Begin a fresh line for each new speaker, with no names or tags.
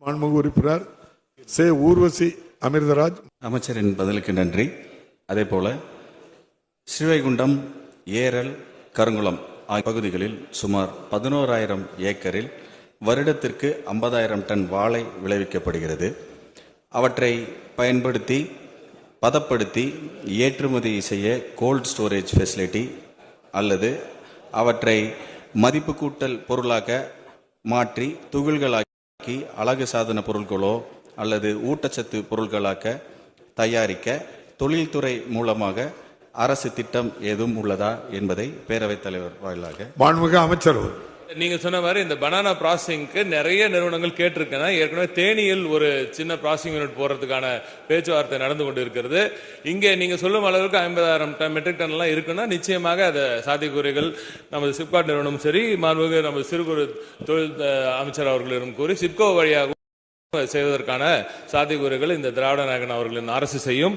மாண்புமிகு உறுப்பினர் சே. ஊர்வசி அமிர்தராஜ்.
அமைச்சரின் பதிலுக்கு நன்றி. அதே போல ஸ்ரீவைகுண்டம், ஏரல், கருங்குளம் ஆகிய பகுதிகளில் சுமார் 11,000 ஏக்கரில் வருடத்திற்கு 50,000 டன் வாழை விளைவிக்கப்படுகிறது. அவற்றை பயன்படுத்தி பதப்படுத்தி ஏற்றுமதி செய்ய கோல்ட் ஸ்டோரேஜ் ஃபெசிலிட்டி அல்லது அவற்றை மதிப்பு கூட்டல் பொருளாக மாற்றி துகில்களாக்கி அழகு சாதன பொருட்களோ அல்லது ஊட்டச்சத்து பொருட்களாக தயாரிக்க தொழில்துறை மூலமாக அரசு திட்டம் ஏதும் உள்ளதா என்பதை பேரவைத் தலைவர் வாயிலாக.
மாண்புமிகு அமைச்சர்.
நீங்க சொன்ன மாதிரி இந்த பனானா ப்ராசஸிங்க்கு நிறைய நிறுவனங்கள் கேட்டிருக்கேன். ஏற்கனவே தேனியில் ஒரு சின்ன ப்ராசஸிங் யூனிட் போறதுக்கான பேச்சுவார்த்தை நடந்து கொண்டு இருக்கிறது. இங்கே நீங்க சொல்லும் அளவுக்கு 50,000 மெட்ரிக் டன் எல்லாம் இருக்குன்னா நிச்சயமாக அது சாத்தியக்கூறுகள் நமது சிப்காட் நிறுவனம் சரி, மாண்புமிகு நமது சிறு குறு தொழில் அமைச்சர் அவர்களிடம் கூறி சிப்கோ வழியாக செய்வதற்கான சாத்தியக்கூறுகள் இந்த திராவிட நாயகன் அவர்களின் அரசு செய்யும்.